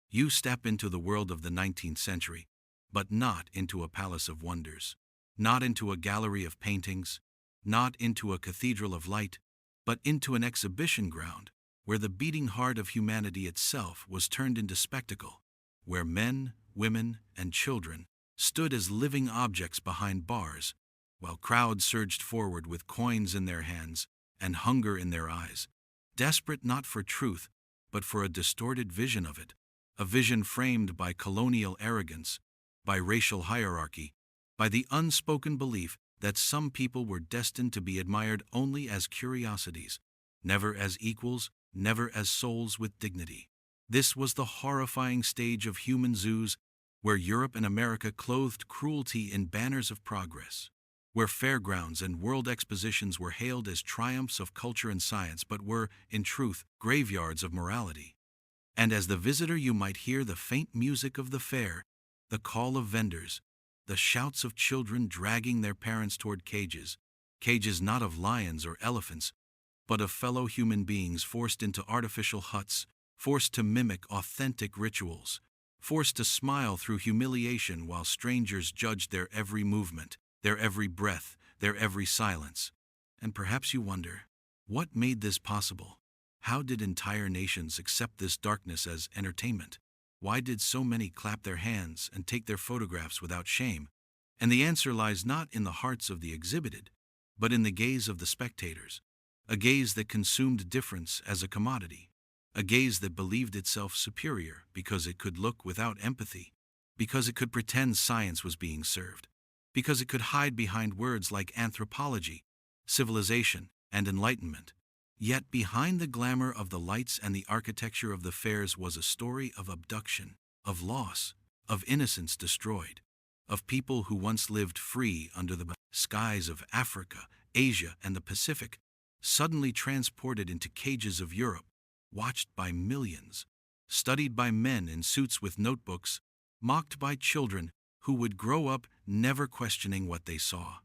You step into the world of the 19th century, but not into a palace of wonders, not into a gallery of paintings, not into a cathedral of light, but into an exhibition ground where the beating heart of humanity itself was turned into spectacle, where men, women, and children stood as living objects behind bars, while crowds surged forward with coins in their hands and hunger in their eyes, desperate not for truth, but for a distorted vision of it, a vision framed by colonial arrogance, by racial hierarchy, by the unspoken belief that some people were destined to be admired only as curiosities, never as equals, never as souls with dignity. This was the horrifying stage of human zoos, where Europe and America clothed cruelty in banners of progress, where fairgrounds and world expositions were hailed as triumphs of culture and science but were, in truth, graveyards of morality. And as the visitor you might hear the faint music of the fair, the call of vendors, the shouts of children dragging their parents toward cages, cages not of lions or elephants, but of fellow human beings forced into artificial huts, forced to mimic authentic rituals, forced to smile through humiliation while strangers judged their every movement, their every breath, their every silence. And perhaps you wonder, what made this possible? How did entire nations accept this darkness as entertainment? Why did so many clap their hands and take their photographs without shame? And the answer lies not in the hearts of the exhibited, but in the gaze of the spectators, a gaze that consumed difference as a commodity, a gaze that believed itself superior because it could look without empathy, because it could pretend science was being served, because it could hide behind words like anthropology, civilization, and enlightenment. Yet behind the glamour of the lights and the architecture of the fairs was a story of abduction, of loss, of innocence destroyed, of people who once lived free under the skies of Africa, Asia, and the Pacific, suddenly transported into cages of Europe, watched by millions, studied by men in suits with notebooks, mocked by children who would grow up never questioning what they saw.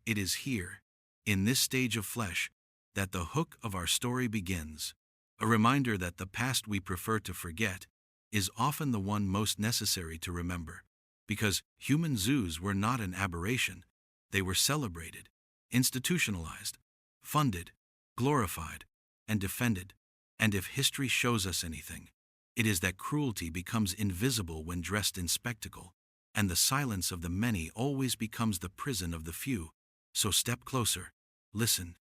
It is here, in this stage of flesh, that the hook of our story begins, a reminder that the past we prefer to forget is often the one most necessary to remember, because human zoos were not an aberration. They were celebrated, institutionalized, funded, glorified, and defended. And if history shows us anything, it is that cruelty becomes invisible when dressed in spectacle, and the silence of the many always becomes the prison of the few. So step closer, listen,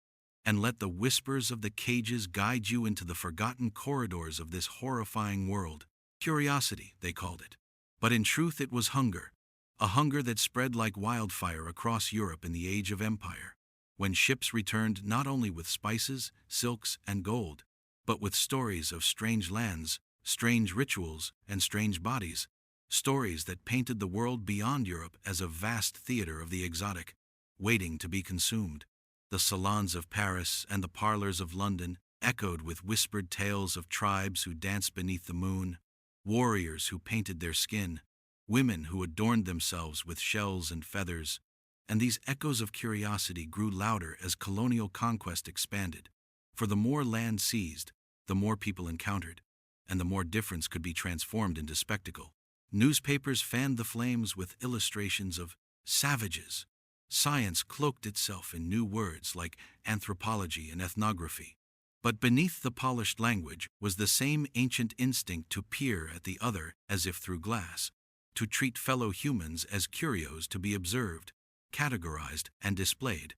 and let the whispers of the cages guide you into the forgotten corridors of this horrifying world. Curiosity, they called it. But in truth it was hunger, a hunger that spread like wildfire across Europe in the age of empire, when ships returned not only with spices, silks, and gold, but with stories of strange lands, strange rituals, and strange bodies, stories that painted the world beyond Europe as a vast theater of the exotic, waiting to be consumed. The salons of Paris and the parlors of London echoed with whispered tales of tribes who danced beneath the moon, warriors who painted their skin, women who adorned themselves with shells and feathers, and these echoes of curiosity grew louder as colonial conquest expanded. For the more land seized, the more people encountered, and the more difference could be transformed into spectacle. Newspapers fanned the flames with illustrations of savages. Science cloaked itself in new words like anthropology and ethnography. But beneath the polished language was the same ancient instinct to peer at the other as if through glass, to treat fellow humans as curios to be observed, categorized, and displayed.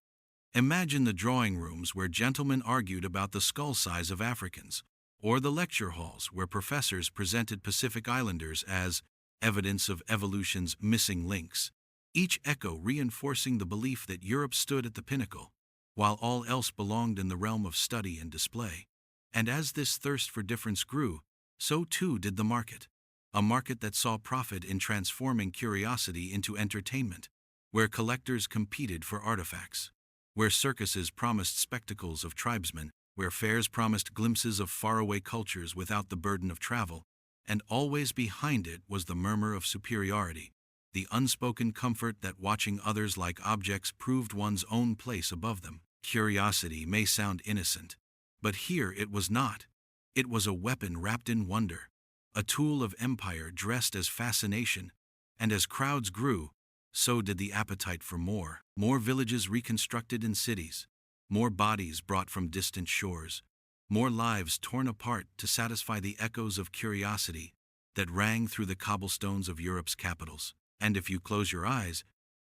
Imagine the drawing rooms where gentlemen argued about the skull size of Africans, or the lecture halls where professors presented Pacific Islanders as evidence of evolution's missing links, each echo reinforcing the belief that Europe stood at the pinnacle, while all else belonged in the realm of study and display. And as this thirst for difference grew, so too did the market, a market that saw profit in transforming curiosity into entertainment, where collectors competed for artifacts, where circuses promised spectacles of tribesmen, where fairs promised glimpses of faraway cultures without the burden of travel, and always behind it was the murmur of superiority, the unspoken comfort that watching others like objects proved one's own place above them. Curiosity may sound innocent, but here it was not. It was a weapon wrapped in wonder, a tool of empire dressed as fascination, and as crowds grew, so did the appetite for more. More villages reconstructed in cities, more bodies brought from distant shores, more lives torn apart to satisfy the echoes of curiosity that rang through the cobblestones of Europe's capitals. And if you close your eyes,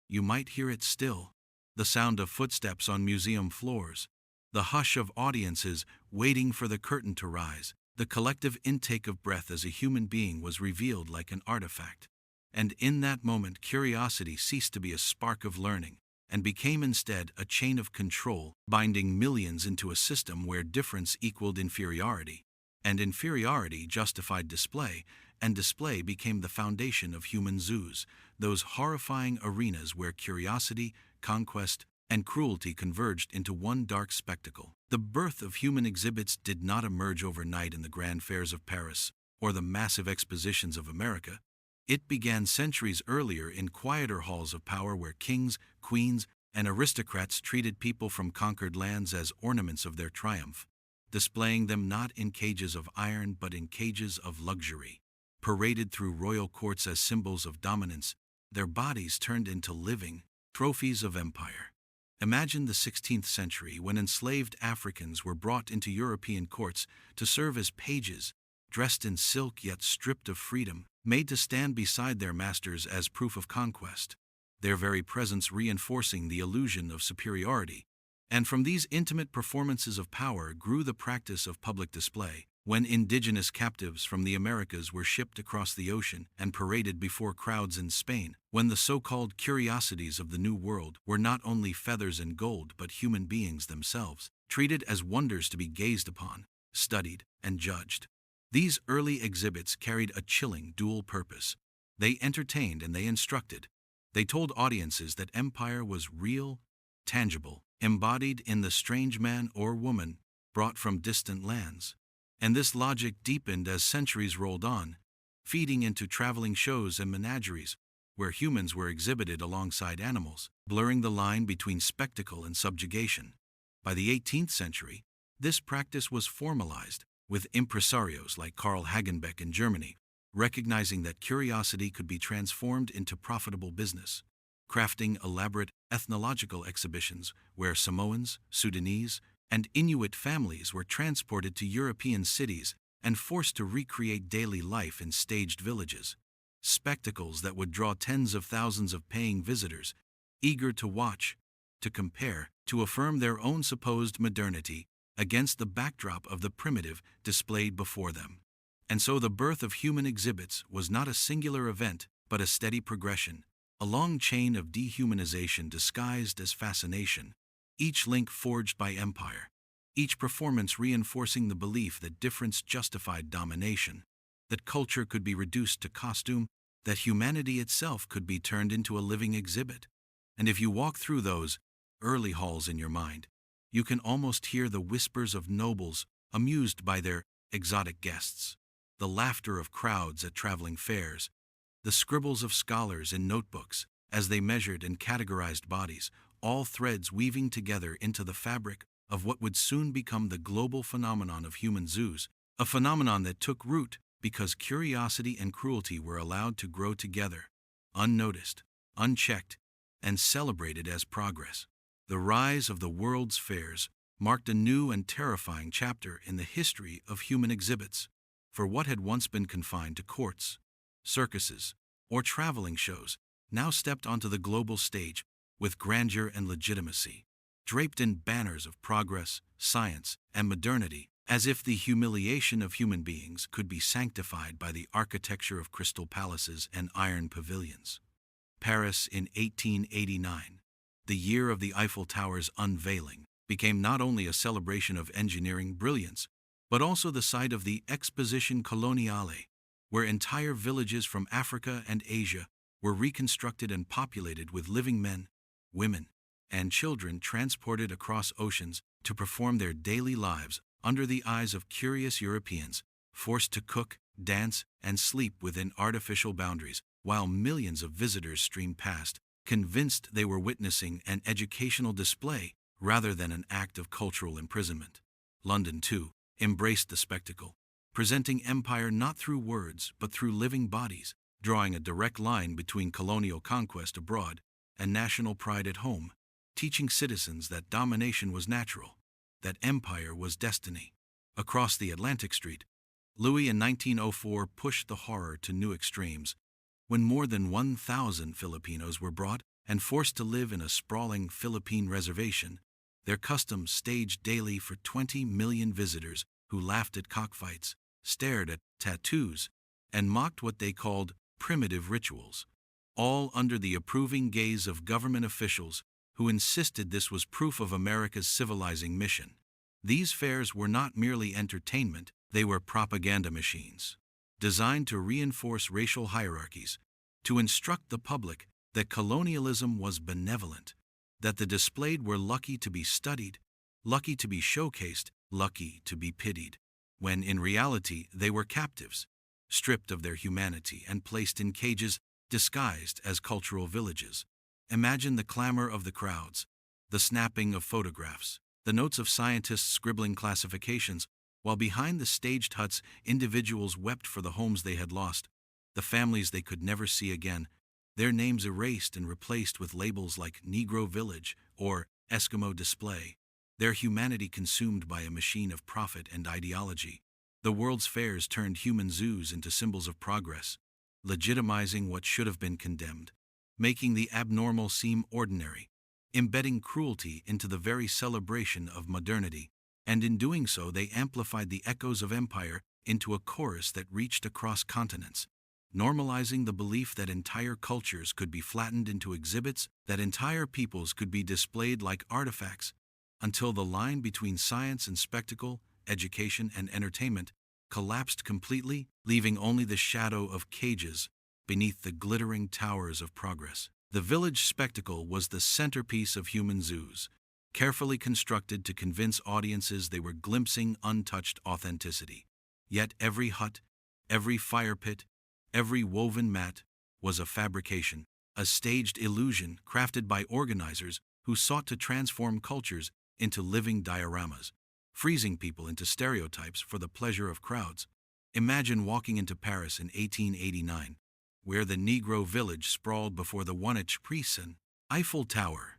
you might hear it still: the sound of footsteps on museum floors, the hush of audiences waiting for the curtain to rise, the collective intake of breath as a human being was revealed like an artifact. And in that moment, curiosity ceased to be a spark of learning and became instead a chain of control, binding millions into a system where difference equaled inferiority, and inferiority justified display, and display became the foundation of human zoos, those horrifying arenas where curiosity, conquest, and cruelty converged into one dark spectacle. The birth of human exhibits did not emerge overnight in the grand fairs of Paris or the massive expositions of America. It began centuries earlier in quieter halls of power where kings, queens, and aristocrats treated people from conquered lands as ornaments of their triumph, displaying them not in cages of iron but in cages of luxury. Paraded through royal courts as symbols of dominance, their bodies turned into living trophies of empire. Imagine the 16th century when enslaved Africans were brought into European courts to serve as pages, dressed in silk yet stripped of freedom, made to stand beside their masters as proof of conquest, their very presence reinforcing the illusion of superiority. And from these intimate performances of power grew the practice of public display, when indigenous captives from the Americas were shipped across the ocean and paraded before crowds in Spain, when the so-called curiosities of the New World were not only feathers and gold but human beings themselves, treated as wonders to be gazed upon, studied, and judged. These early exhibits carried a chilling dual purpose. They entertained and they instructed. They told audiences that empire was real, tangible, embodied in the strange man or woman brought from distant lands. And this logic deepened as centuries rolled on, feeding into traveling shows and menageries, where humans were exhibited alongside animals, blurring the line between spectacle and subjugation. By the 18th century, this practice was formalized, with impresarios like Karl Hagenbeck in Germany recognizing that curiosity could be transformed into profitable business, crafting elaborate ethnological exhibitions where Samoans, Sudanese, and Inuit families were transported to European cities and forced to recreate daily life in staged villages, spectacles that would draw tens of thousands of paying visitors, eager to watch, to compare, to affirm their own supposed modernity against the backdrop of the primitive displayed before them. And so the birth of human exhibits was not a singular event, but a steady progression, a long chain of dehumanization disguised as fascination, each link forged by empire, each performance reinforcing the belief that difference justified domination, that culture could be reduced to costume, that humanity itself could be turned into a living exhibit. And if you walk through those early halls in your mind, you can almost hear the whispers of nobles amused by their exotic guests, the laughter of crowds at traveling fairs, the scribbles of scholars in notebooks as they measured and categorized bodies, all threads weaving together into the fabric of what would soon become the global phenomenon of human zoos, a phenomenon that took root because curiosity and cruelty were allowed to grow together, unnoticed, unchecked, and celebrated as progress. The rise of the world's fairs marked a new and terrifying chapter in the history of human exhibits, for what had once been confined to courts, circuses, or traveling shows now stepped onto the global stage with grandeur and legitimacy, draped in banners of progress, science, and modernity, as if the humiliation of human beings could be sanctified by the architecture of crystal palaces and iron pavilions. Paris in 1889, the year of the Eiffel Tower's unveiling, became not only a celebration of engineering brilliance, but also the site of the Exposition Coloniale, where entire villages from Africa and Asia were reconstructed and populated with living men, women, and children transported across oceans to perform their daily lives under the eyes of curious Europeans, forced to cook, dance, and sleep within artificial boundaries, while millions of visitors streamed past, convinced they were witnessing an educational display rather than an act of cultural imprisonment. London, too, embraced the spectacle, presenting empire not through words but through living bodies, drawing a direct line between colonial conquest abroad and national pride at home, teaching citizens that domination was natural, that empire was destiny. Across the Atlantic Street, Louis in 1904 pushed the horror to new extremes, when more than 1,000 Filipinos were brought and forced to live in a sprawling Philippine reservation, their customs staged daily for 20 million visitors who laughed at cockfights, stared at tattoos, and mocked what they called primitive rituals, all under the approving gaze of government officials who insisted this was proof of America's civilizing mission. These fairs were not merely entertainment, they were propaganda machines, designed to reinforce racial hierarchies, to instruct the public that colonialism was benevolent, that the displayed were lucky to be studied, lucky to be showcased, lucky to be pitied, when in reality they were captives, stripped of their humanity and placed in cages disguised as cultural villages. Imagine the clamor of the crowds, the snapping of photographs, the notes of scientists scribbling classifications, while behind the staged huts individuals wept for the homes they had lost, the families they could never see again, their names erased and replaced with labels like Negro Village or Eskimo Display, their humanity consumed by a machine of profit and ideology. The world's fairs turned human zoos into symbols of progress, legitimizing what should have been condemned, making the abnormal seem ordinary, embedding cruelty into the very celebration of modernity, and in doing so they amplified the echoes of empire into a chorus that reached across continents, normalizing the belief that entire cultures could be flattened into exhibits, that entire peoples could be displayed like artifacts, until the line between science and spectacle, education and entertainment, collapsed completely, leaving only the shadow of cages beneath the glittering towers of progress. The village spectacle was the centerpiece of human zoos, carefully constructed to convince audiences they were glimpsing untouched authenticity. Yet every hut, every fire pit, every woven mat was a fabrication, a staged illusion crafted by organizers who sought to transform cultures into living dioramas, freezing people into stereotypes for the pleasure of crowds. Imagine walking into Paris in 1889, where the Negro village sprawled before the One-Inch Prison, Eiffel Tower,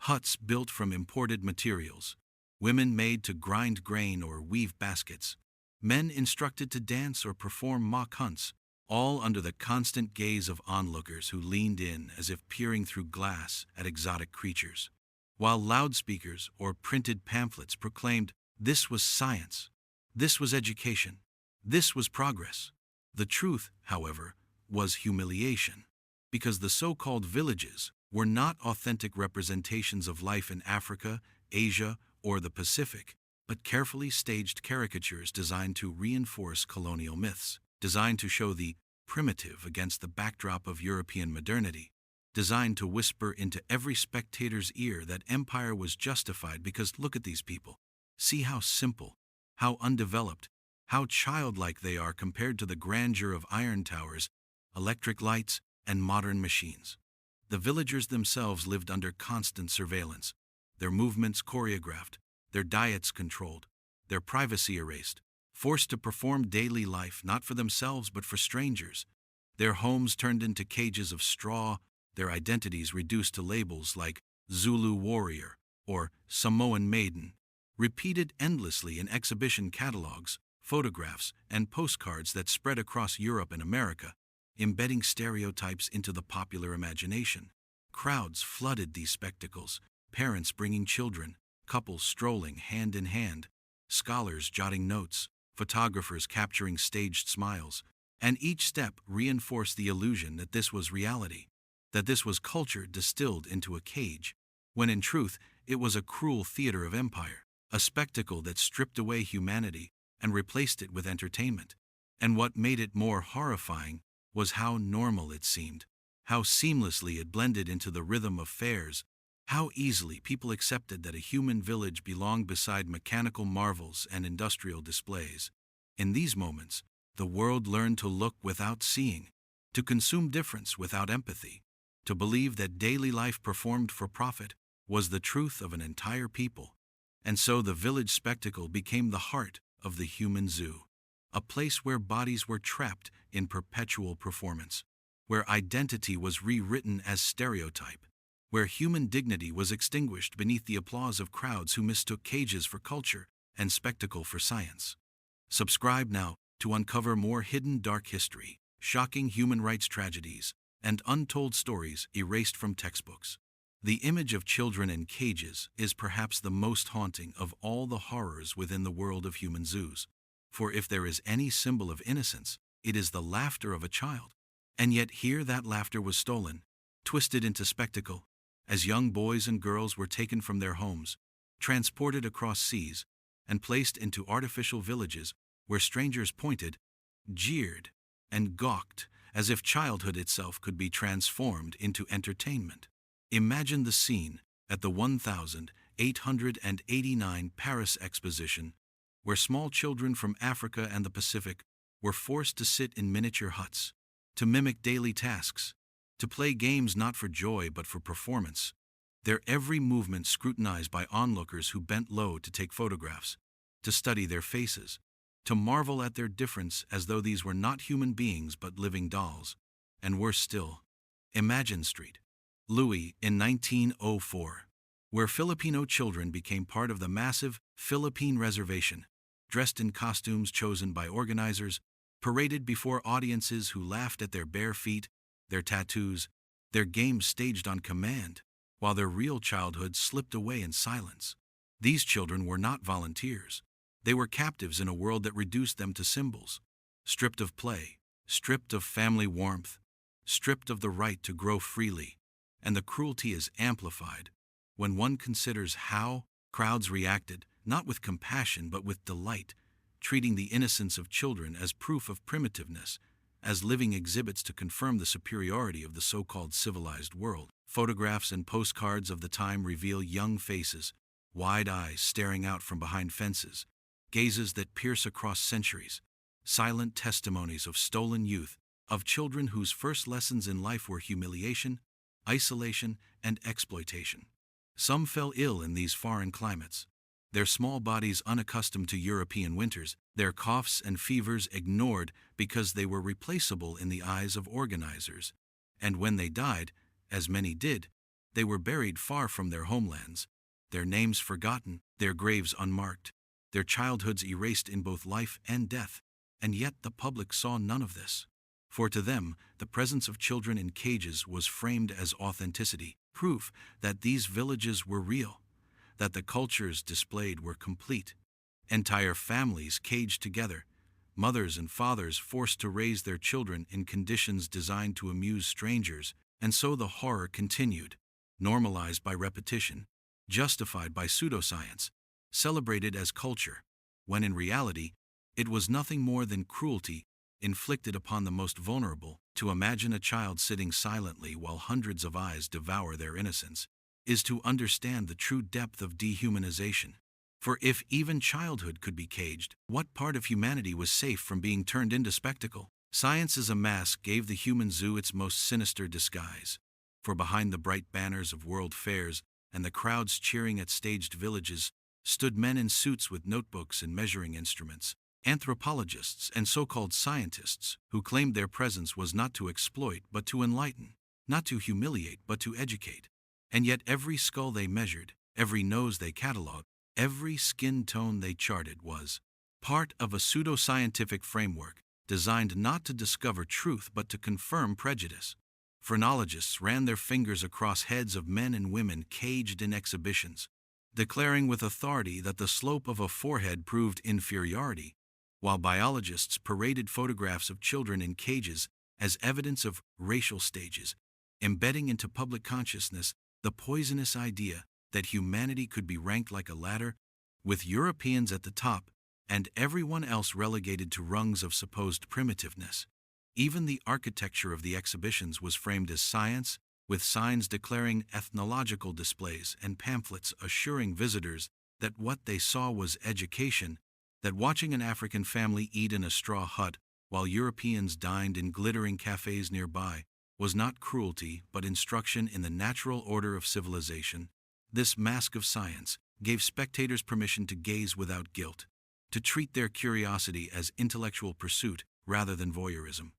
huts built from imported materials, women made to grind grain or weave baskets, men instructed to dance or perform mock hunts, all under the constant gaze of onlookers who leaned in as if peering through glass at exotic creatures, while loudspeakers or printed pamphlets proclaimed this was science, this was education, this was progress. The truth, however, was humiliation, because the so-called villages were not authentic representations of life in Africa, Asia, or the Pacific, but carefully staged caricatures designed to reinforce colonial myths, designed to show the primitive against the backdrop of European modernity, designed to whisper into every spectator's ear that empire was justified because look at these people. See how simple, how undeveloped, how childlike they are compared to the grandeur of iron towers, electric lights, and modern machines. The villagers themselves lived under constant surveillance, their movements choreographed, their diets controlled, their privacy erased, forced to perform daily life not for themselves but for strangers, their homes turned into cages of straw, their identities reduced to labels like Zulu warrior or Samoan maiden, repeated endlessly in exhibition catalogs, photographs, and postcards that spread across Europe and America, embedding stereotypes into the popular imagination. Crowds flooded these spectacles, parents bringing children, couples strolling hand in hand, scholars jotting notes, photographers capturing staged smiles, and each step reinforced the illusion that this was reality, that this was culture distilled into a cage, when in truth it was a cruel theater of empire, a spectacle that stripped away humanity and replaced it with entertainment. And what made it more horrifying was how normal it seemed, how seamlessly it blended into the rhythm of fairs, how easily people accepted that a human village belonged beside mechanical marvels and industrial displays. In these moments, the world learned to look without seeing, to consume difference without empathy, to believe that daily life performed for profit was the truth of an entire people. And so the village spectacle became the heart of the human zoo, a place where bodies were trapped in perpetual performance, where identity was rewritten as stereotype, where human dignity was extinguished beneath the applause of crowds who mistook cages for culture and spectacle for science. Subscribe now to uncover more hidden dark history, shocking human rights tragedies, and untold stories erased from textbooks. The image of children in cages is perhaps the most haunting of all the horrors within the world of human zoos. For if there is any symbol of innocence, it is the laughter of a child. And yet here that laughter was stolen, twisted into spectacle, as young boys and girls were taken from their homes, transported across seas, and placed into artificial villages where strangers pointed, jeered, and gawked as if childhood itself could be transformed into entertainment. Imagine the scene at the 1889 Paris Exposition, where small children from Africa and the Pacific were forced to sit in miniature huts, to mimic daily tasks, to play games not for joy but for performance, their every movement scrutinized by onlookers who bent low to take photographs, to study their faces, to marvel at their difference as though these were not human beings but living dolls. And worse still, imagine Street Louis in 1904, where Filipino children became part of the massive Philippine reservation, dressed in costumes chosen by organizers, paraded before audiences who laughed at their bare feet, their tattoos, their games staged on command, while their real childhood slipped away in silence. These children were not volunteers. They were captives in a world that reduced them to symbols, stripped of play, stripped of family warmth, stripped of the right to grow freely. And the cruelty is amplified when one considers how crowds reacted, not with compassion but with delight, treating the innocence of children as proof of primitiveness, as living exhibits to confirm the superiority of the so-called civilized world. Photographs and postcards of the time reveal young faces, wide eyes staring out from behind fences, gazes that pierce across centuries, silent testimonies of stolen youth, of children whose first lessons in life were humiliation, isolation, and exploitation. Some fell ill in these foreign climates, their small bodies unaccustomed to European winters, their coughs and fevers ignored because they were replaceable in the eyes of organizers. And when they died, as many did, they were buried far from their homelands, their names forgotten, their graves unmarked, their childhoods erased in both life and death. And yet the public saw none of this. For to them, the presence of children in cages was framed as authenticity, proof that these villages were real, that the cultures displayed were complete. Entire families caged together, mothers and fathers forced to raise their children in conditions designed to amuse strangers, and so the horror continued, normalized by repetition, justified by pseudoscience, celebrated as culture, when in reality, it was nothing more than cruelty inflicted upon the most vulnerable. To imagine a child sitting silently while hundreds of eyes devour their innocence is to understand the true depth of dehumanization. For if even childhood could be caged, what part of humanity was safe from being turned into spectacle? Science as a mask gave the human zoo its most sinister disguise. For behind the bright banners of world fairs and the crowds cheering at staged villages stood men in suits with notebooks and measuring instruments, anthropologists and so-called scientists who claimed their presence was not to exploit but to enlighten, not to humiliate but to educate. And yet every skull they measured, every nose they catalogued, every skin tone they charted was part of a pseudoscientific framework designed not to discover truth but to confirm prejudice. Phrenologists ran their fingers across heads of men and women caged in exhibitions, declaring with authority that the slope of a forehead proved inferiority, while biologists paraded photographs of children in cages as evidence of racial stages, embedding into public consciousness the poisonous idea that humanity could be ranked like a ladder, with Europeans at the top and everyone else relegated to rungs of supposed primitiveness. Even the architecture of the exhibitions was framed as science, with signs declaring ethnological displays and pamphlets assuring visitors that what they saw was education, that watching an African family eat in a straw hut while Europeans dined in glittering cafes nearby was not cruelty but instruction in the natural order of civilization. This mask of science gave spectators permission to gaze without guilt, to treat their curiosity as intellectual pursuit rather than voyeurism.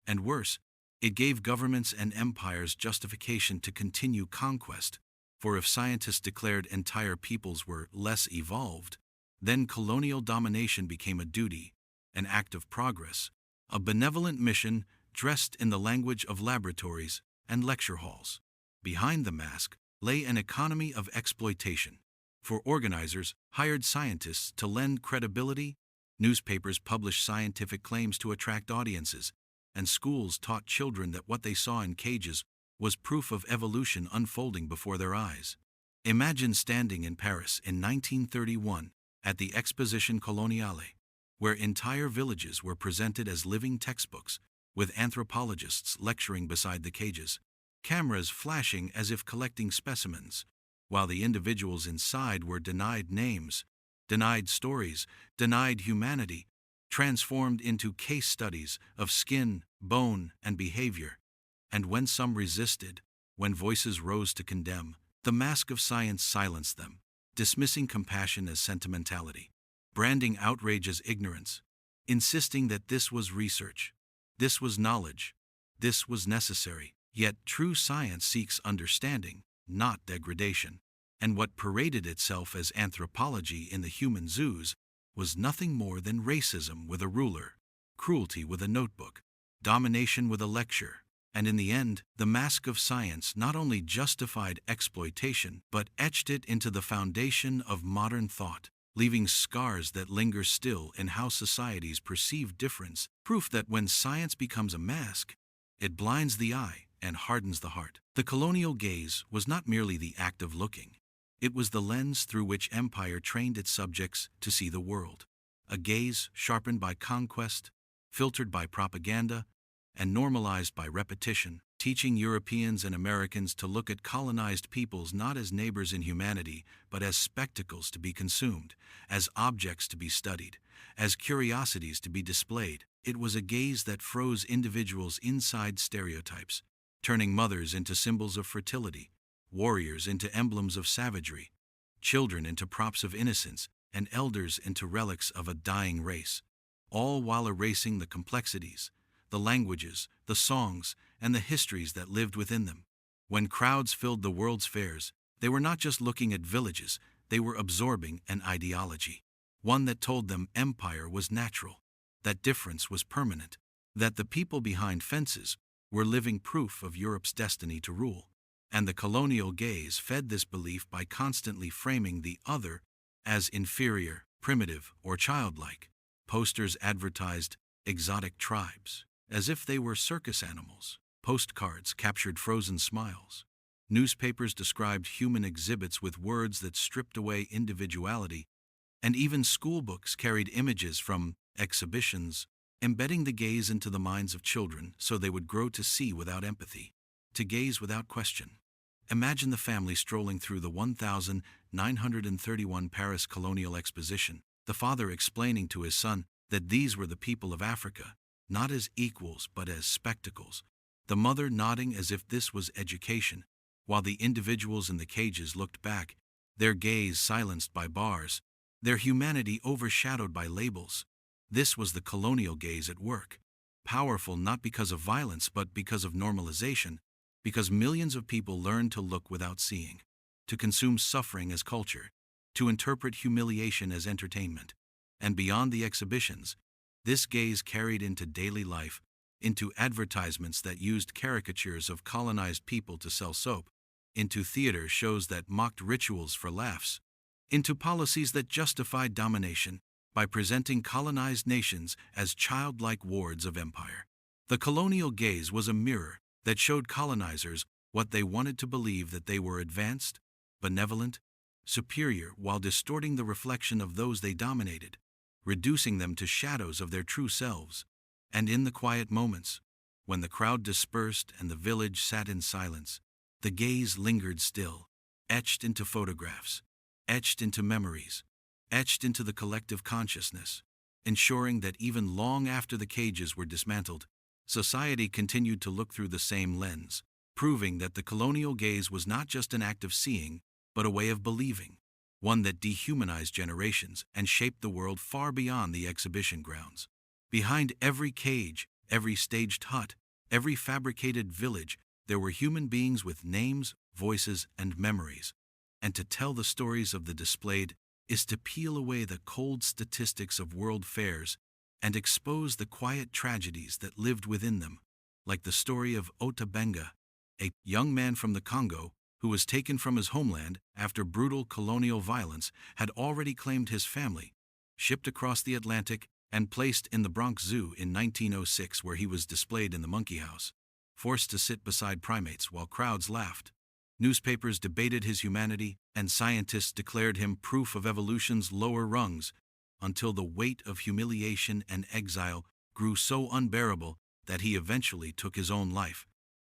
And worse, it gave governments and empires justification to continue conquest, for if scientists declared entire peoples were less evolved, then colonial domination became a duty, an act of progress, a benevolent mission dressed in the language of laboratories and lecture halls. Behind the mask lay an economy of exploitation. For organizers hired scientists to lend credibility, newspapers published scientific claims to attract audiences, and schools taught children that what they saw in cages was proof of evolution unfolding before their eyes. Imagine standing in Paris in 1931 at the Exposition Coloniale, where entire villages were presented as living textbooks, with anthropologists lecturing beside the cages, cameras flashing as if collecting specimens, while the individuals inside were denied names, denied stories, denied humanity, transformed into case studies of skin, bone, and behavior. And when some resisted, when voices rose to condemn, the mask of science silenced them, dismissing compassion as sentimentality, branding outrage as ignorance, insisting that this was research, this was knowledge, this was necessary. Yet true science seeks understanding, not degradation. And what paraded itself as anthropology in the human zoos was nothing more than racism with a ruler, cruelty with a notebook, domination with a lecture. And in the end, the mask of science not only justified exploitation, but etched it into the foundation of modern thought, leaving scars that linger still in how societies perceive difference, proof that when science becomes a mask, it blinds the eye and hardens the heart. The colonial gaze was not merely the act of looking. It was the lens through which empire trained its subjects to see the world. A gaze sharpened by conquest, filtered by propaganda, and normalized by repetition, teaching Europeans and Americans to look at colonized peoples not as neighbors in humanity, but as spectacles to be consumed, as objects to be studied, as curiosities to be displayed. It was a gaze that froze individuals inside stereotypes, turning mothers into symbols of fertility, warriors into emblems of savagery, children into props of innocence, and elders into relics of a dying race, all while erasing the complexities, the languages, the songs, and the histories that lived within them. When crowds filled the world's fairs, they were not just looking at villages, they were absorbing an ideology, one that told them empire was natural, that difference was permanent, that the people behind fences were living proof of Europe's destiny to rule. And the colonial gaze fed this belief by constantly framing the other as inferior, primitive, or childlike. Posters advertised exotic tribes, as if they were circus animals. Postcards captured frozen smiles. Newspapers described human exhibits with words that stripped away individuality, and even schoolbooks carried images from exhibitions, embedding the gaze into the minds of children so they would grow to see without empathy, to gaze without question. Imagine the family strolling through the 1931 Paris Colonial Exposition, the father explaining to his son that these were the people of Africa, not as equals but as spectacles, the mother nodding as if this was education, while the individuals in the cages looked back, their gaze silenced by bars, their humanity overshadowed by labels. This was the colonial gaze at work, powerful not because of violence but because of normalization, because millions of people learned to look without seeing, to consume suffering as culture, to interpret humiliation as entertainment. And beyond the exhibitions, this gaze carried into daily life, into advertisements that used caricatures of colonized people to sell soap, into theater shows that mocked rituals for laughs, into policies that justified domination by presenting colonized nations as childlike wards of empire. The colonial gaze was a mirror that showed colonizers what they wanted to believe, that they were advanced, benevolent, superior, while distorting the reflection of those they dominated, reducing them to shadows of their true selves. And in the quiet moments, when the crowd dispersed and the village sat in silence, the gaze lingered still, etched into photographs, etched into memories, etched into the collective consciousness, ensuring that even long after the cages were dismantled, society continued to look through the same lens, proving that the colonial gaze was not just an act of seeing, but a way of believing. one that dehumanized generations and shaped the world far beyond the exhibition grounds. Behind every cage, every staged hut, every fabricated village, there were human beings with names, voices, and memories. And to tell the stories of the displayed is to peel away the cold statistics of world fairs and expose the quiet tragedies that lived within them, like the story of Otabenga, a young man from the Congo who was taken from his homeland after brutal colonial violence had already claimed his family, shipped across the Atlantic, and placed in the Bronx Zoo in 1906, where he was displayed in the monkey house, forced to sit beside primates while crowds laughed. Newspapers debated his humanity, and scientists declared him proof of evolution's lower rungs, until the weight of humiliation and exile grew so unbearable that he eventually took his own life.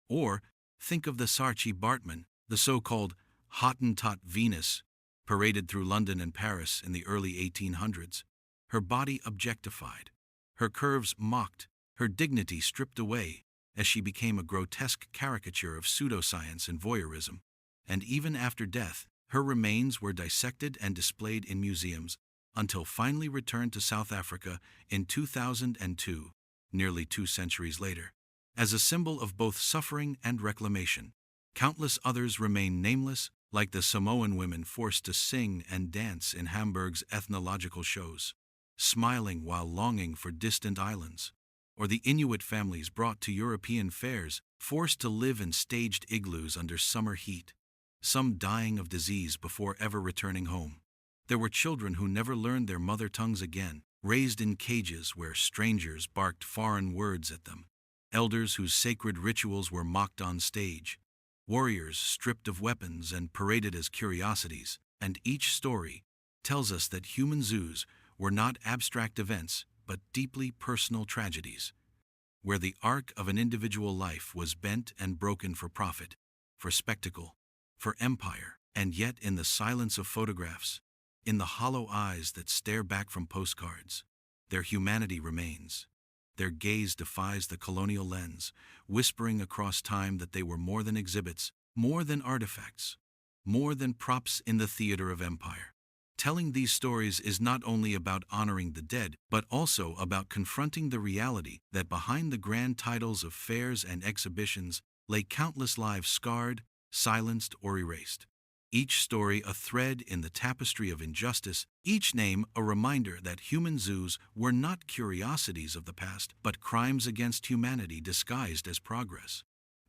Or, think of the Saartjie Baartman, the so-called Hottentot Venus, paraded through London and Paris in the early 1800s. Her body objectified, her curves mocked, her dignity stripped away, as she became a grotesque caricature of pseudoscience and voyeurism. And even after death, her remains were dissected and displayed in museums, until finally returned to South Africa in 2002, nearly 2 centuries later, as a symbol of both suffering and reclamation. Countless others remain nameless, like the Samoan women forced to sing and dance in Hamburg's ethnological shows, smiling while longing for distant islands, or the Inuit families brought to European fairs, forced to live in staged igloos under summer heat, some dying of disease before ever returning home. There were children who never learned their mother tongues again, raised in cages where strangers barked foreign words at them, elders whose sacred rituals were mocked on stage, warriors stripped of weapons and paraded as curiosities. And each story tells us that human zoos were not abstract events, but deeply personal tragedies, where the arc of an individual life was bent and broken for profit, for spectacle, for empire. And yet, in the silence of photographs, in the hollow eyes that stare back from postcards, their humanity remains. Their gaze defies the colonial lens, whispering across time that they were more than exhibits, more than artifacts, more than props in the theater of empire. Telling these stories is not only about honoring the dead, but also about confronting the reality that behind the grand titles of fairs and exhibitions lay countless lives scarred, silenced, or erased. Each story a thread in the tapestry of injustice, each name a reminder that human zoos were not curiosities of the past, but crimes against humanity disguised as progress.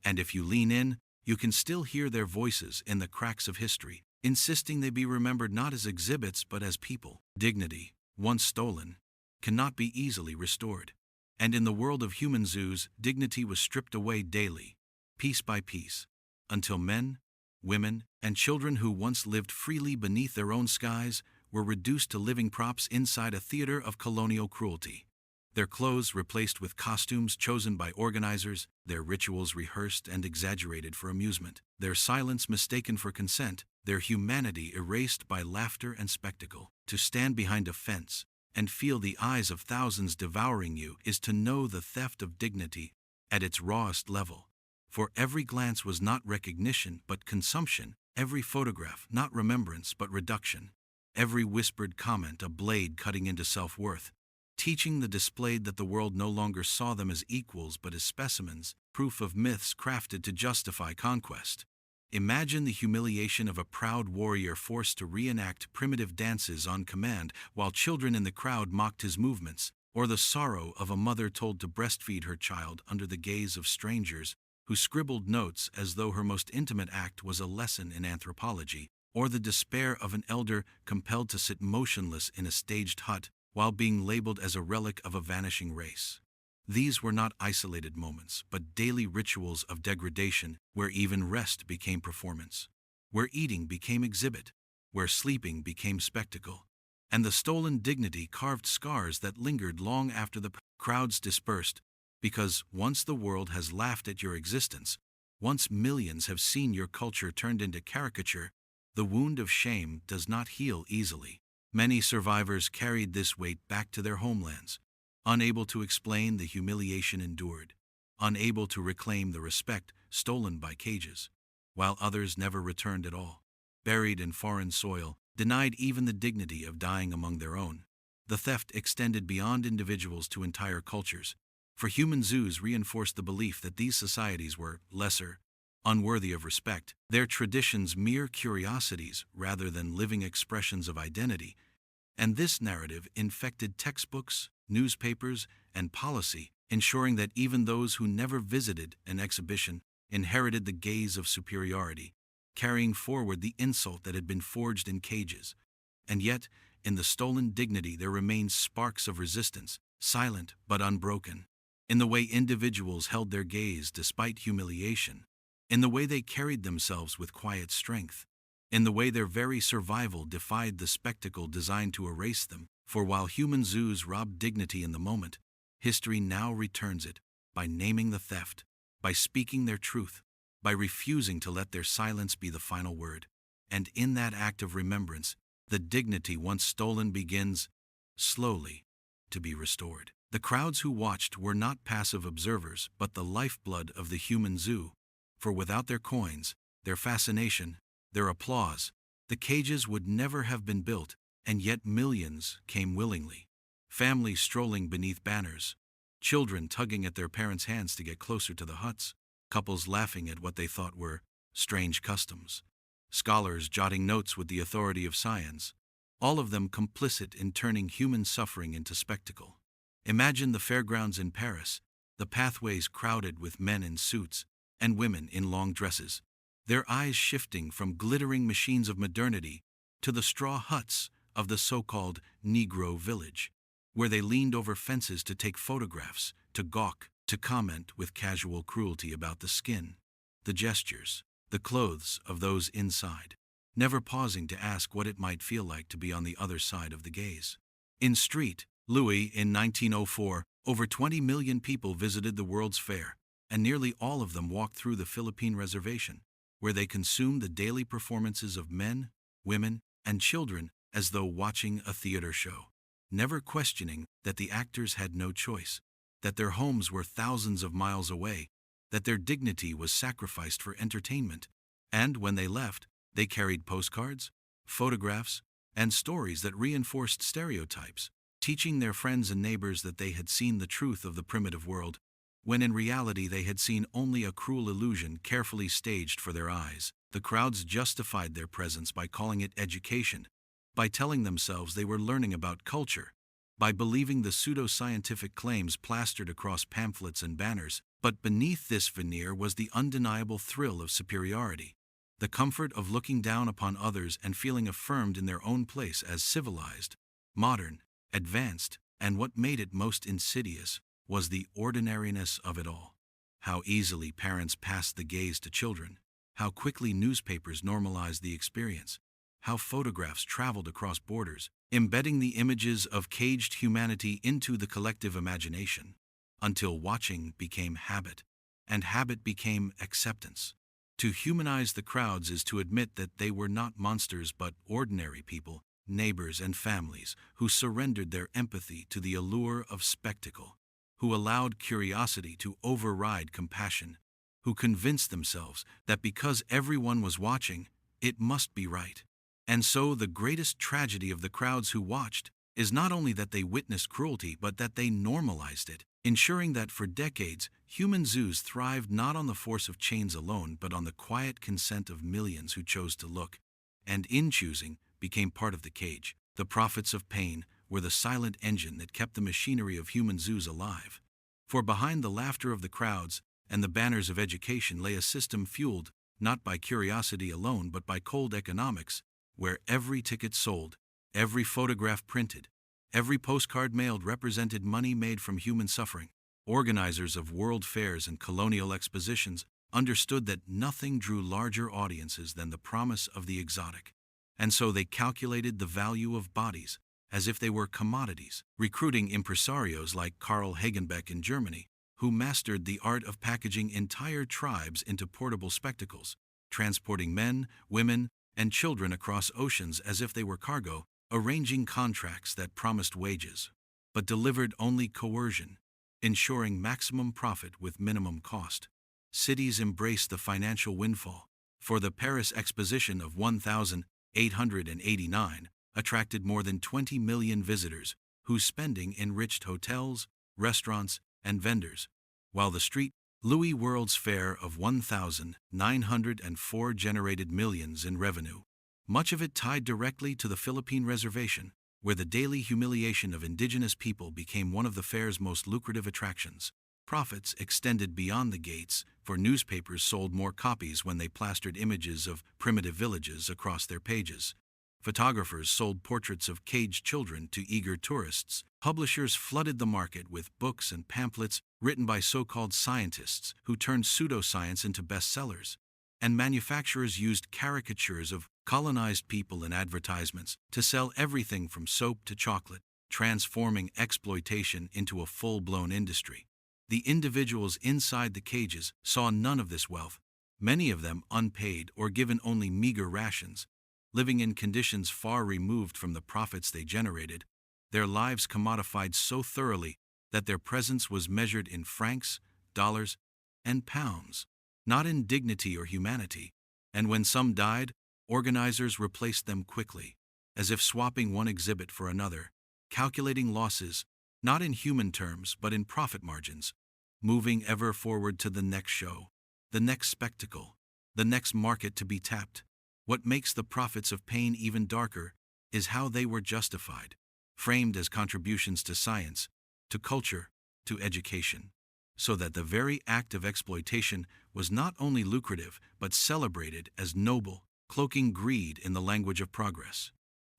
And if you lean in, you can still hear their voices in the cracks of history, insisting they be remembered not as exhibits but as people. Dignity, once stolen, cannot be easily restored. And in the world of human zoos, dignity was stripped away daily, piece by piece, until men, women, and children who once lived freely beneath their own skies were reduced to living props inside a theater of colonial cruelty. Their clothes replaced with costumes chosen by organizers, their rituals rehearsed and exaggerated for amusement, their silence mistaken for consent, their humanity erased by laughter and spectacle. To stand behind a fence and feel the eyes of thousands devouring you is to know the theft of dignity at its rawest level. For every glance was not recognition but consumption, every photograph not remembrance but reduction, every whispered comment a blade cutting into self-worth, teaching the displayed that the world no longer saw them as equals but as specimens, proof of myths crafted to justify conquest. Imagine the humiliation of a proud warrior forced to reenact primitive dances on command while children in the crowd mocked his movements, or the sorrow of a mother told to breastfeed her child under the gaze of strangers who scribbled notes as though her most intimate act was a lesson in anthropology, or the despair of an elder compelled to sit motionless in a staged hut while being labeled as a relic of a vanishing race. These were not isolated moments, but daily rituals of degradation where even rest became performance, where eating became exhibit, where sleeping became spectacle, and the stolen dignity carved scars that lingered long after the crowds dispersed. Because once the world has laughed at your existence, once millions have seen your culture turned into caricature, the wound of shame does not heal easily. Many survivors carried this weight back to their homelands, unable to explain the humiliation endured, unable to reclaim the respect stolen by cages, while others never returned at all, buried in foreign soil, denied even the dignity of dying among their own. The theft extended beyond individuals to entire cultures, for human zoos reinforced the belief that these societies were lesser, unworthy of respect, their traditions mere curiosities rather than living expressions of identity, and this narrative infected textbooks, newspapers, and policy, ensuring that even those who never visited an exhibition inherited the gaze of superiority, carrying forward the insult that had been forged in cages. And yet, in the stolen dignity there remained sparks of resistance, silent but unbroken, in the way individuals held their gaze despite humiliation, in the way they carried themselves with quiet strength, in the way their very survival defied the spectacle designed to erase them. For while human zoos robbed dignity in the moment, history now returns it by naming the theft, by speaking their truth, by refusing to let their silence be the final word. And in that act of remembrance, the dignity once stolen begins, slowly, to be restored. The crowds who watched were not passive observers, but the lifeblood of the human zoo. For without their coins, their fascination, their applause, the cages would never have been built, and yet millions came willingly. Families strolling beneath banners, children tugging at their parents' hands to get closer to the huts, couples laughing at what they thought were strange customs, scholars jotting notes with the authority of science, all of them complicit in turning human suffering into spectacle. Imagine the fairgrounds in Paris, the pathways crowded with men in suits and women in long dresses, their eyes shifting from glittering machines of modernity to the straw huts of the so-called Negro village, where they leaned over fences to take photographs, to gawk, to comment with casual cruelty about the skin, the gestures, the clothes of those inside, never pausing to ask what it might feel like to be on the other side of the gaze. In Street Louis in 1904, over 20 million people visited the World's Fair, and nearly all of them walked through the Philippine Reservation, where they consumed the daily performances of men, women, and children as though watching a theater show, never questioning that the actors had no choice, that their homes were thousands of miles away, that their dignity was sacrificed for entertainment, and when they left, they carried postcards, photographs, and stories that reinforced stereotypes, teaching their friends and neighbors that they had seen the truth of the primitive world, when in reality they had seen only a cruel illusion carefully staged for their eyes. The crowds justified their presence by calling it education, by telling themselves they were learning about culture, by believing the pseudo-scientific claims plastered across pamphlets and banners. But beneath this veneer was the undeniable thrill of superiority, the comfort of looking down upon others and feeling affirmed in their own place as civilized, modern, advanced, and what made it most insidious was the ordinariness of it all. How easily parents passed the gaze to children, how quickly newspapers normalized the experience, how photographs traveled across borders, embedding the images of caged humanity into the collective imagination, until watching became habit, and habit became acceptance. To humanize the crowds is to admit that they were not monsters but ordinary people, neighbors and families, who surrendered their empathy to the allure of spectacle, who allowed curiosity to override compassion, who convinced themselves that because everyone was watching, it must be right. And so the greatest tragedy of the crowds who watched is not only that they witnessed cruelty but that they normalized it, ensuring that for decades, human zoos thrived not on the force of chains alone but on the quiet consent of millions who chose to look, and in choosing, became part of the cage. The profits of pain were the silent engine that kept the machinery of human zoos alive. For behind the laughter of the crowds and the banners of education lay a system fueled not by curiosity alone but by cold economics, where every ticket sold, every photograph printed, every postcard mailed represented money made from human suffering. Organizers of world fairs and colonial expositions understood that nothing drew larger audiences than the promise of the exotic, and so they calculated the value of bodies as if they were commodities, recruiting impresarios like Karl Hagenbeck in Germany, who mastered the art of packaging entire tribes into portable spectacles, transporting men, women, and children across oceans as if they were cargo, arranging contracts that promised wages, but delivered only coercion, ensuring maximum profit with minimum cost. Cities embraced the financial windfall. For the Paris Exposition of 1000, 889, attracted more than 20 million visitors, whose spending enriched hotels, restaurants, and vendors, while the street Louis World's Fair of 1904 generated millions in revenue, much of it tied directly to the Philippine Reservation, where the daily humiliation of indigenous people became one of the fair's most lucrative attractions. Profits extended beyond the gates, for newspapers sold more copies when they plastered images of primitive villages across their pages. Photographers sold portraits of caged children to eager tourists. Publishers flooded the market with books and pamphlets written by so-called scientists who turned pseudoscience into bestsellers. And manufacturers used caricatures of colonized people in advertisements to sell everything from soap to chocolate, transforming exploitation into a full-blown industry. The individuals inside the cages saw none of this wealth, many of them unpaid or given only meager rations, living in conditions far removed from the profits they generated, their lives commodified so thoroughly that their presence was measured in francs, dollars, and pounds, not in dignity or humanity. And when some died, organizers replaced them quickly, as if swapping one exhibit for another, calculating losses, not in human terms but in profit margins, moving ever forward to the next show, the next spectacle, the next market to be tapped. What makes the profits of pain even darker is how they were justified, framed as contributions to science, to culture, to education, so that the very act of exploitation was not only lucrative but celebrated as noble, cloaking greed in the language of progress.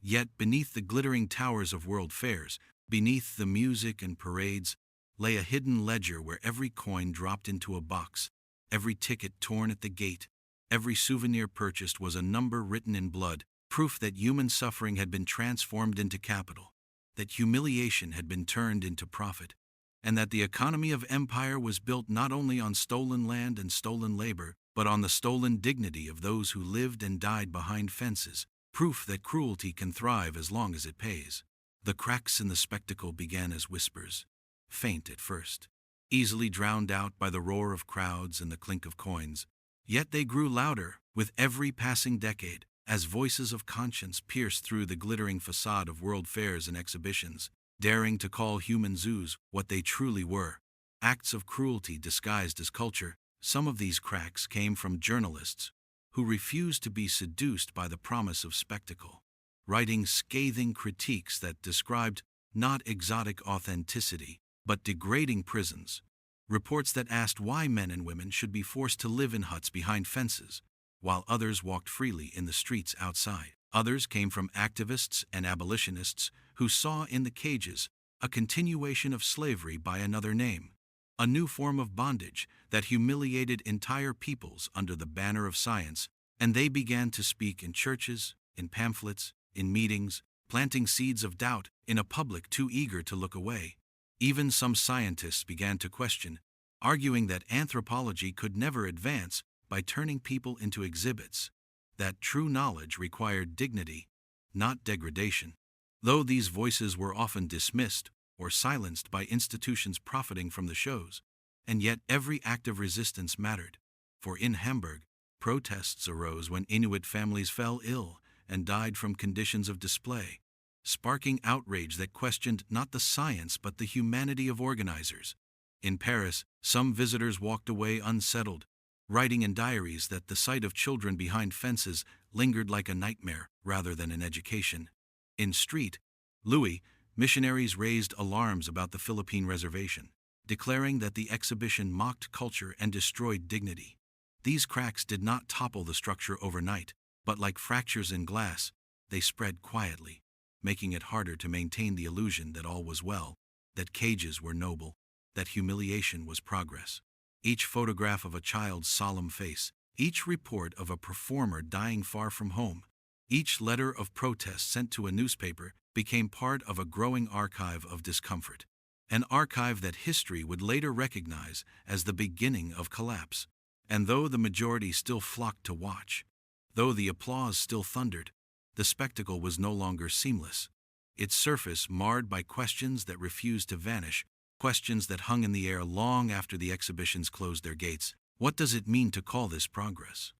Yet beneath the glittering towers of world fairs, beneath the music and parades, lay a hidden ledger where every coin dropped into a box, every ticket torn at the gate, every souvenir purchased was a number written in blood, proof that human suffering had been transformed into capital, that humiliation had been turned into profit, and that the economy of empire was built not only on stolen land and stolen labor, but on the stolen dignity of those who lived and died behind fences, proof that cruelty can thrive as long as it pays. The cracks in the spectacle began as whispers, faint at first, easily drowned out by the roar of crowds and the clink of coins. Yet they grew louder with every passing decade, as voices of conscience pierced through the glittering facade of world fairs and exhibitions, daring to call human zoos what they truly were, acts of cruelty disguised as culture. Some of these cracks came from journalists who refused to be seduced by the promise of spectacle, writing scathing critiques that described not exotic authenticity, but degrading prisons, reports that asked why men and women should be forced to live in huts behind fences, while others walked freely in the streets outside. Others came from activists and abolitionists who saw in the cages a continuation of slavery by another name, a new form of bondage that humiliated entire peoples under the banner of science, and they began to speak in churches, in pamphlets, in meetings, planting seeds of doubt in a public too eager to look away. Even some scientists began to question, arguing that anthropology could never advance by turning people into exhibits, that true knowledge required dignity, not degradation. Though these voices were often dismissed or silenced by institutions profiting from the shows, and yet every act of resistance mattered, for in Hamburg, protests arose when Inuit families fell ill and died from conditions of display, sparking outrage that questioned not the science but the humanity of organizers. In Paris, some visitors walked away unsettled, writing in diaries that the sight of children behind fences lingered like a nightmare rather than an education. In Street Louis, missionaries raised alarms about the Philippine Reservation, declaring that the exhibition mocked culture and destroyed dignity. These cracks did not topple the structure overnight, but like fractures in glass, they spread quietly, making it harder to maintain the illusion that all was well, that cages were noble, that humiliation was progress. Each photograph of a child's solemn face, each report of a performer dying far from home, each letter of protest sent to a newspaper became part of a growing archive of discomfort, an archive that history would later recognize as the beginning of collapse. And though the majority still flocked to watch, though the applause still thundered, the spectacle was no longer seamless, its surface marred by questions that refused to vanish, questions that hung in the air long after the exhibitions closed their gates. What does it mean to call this progress?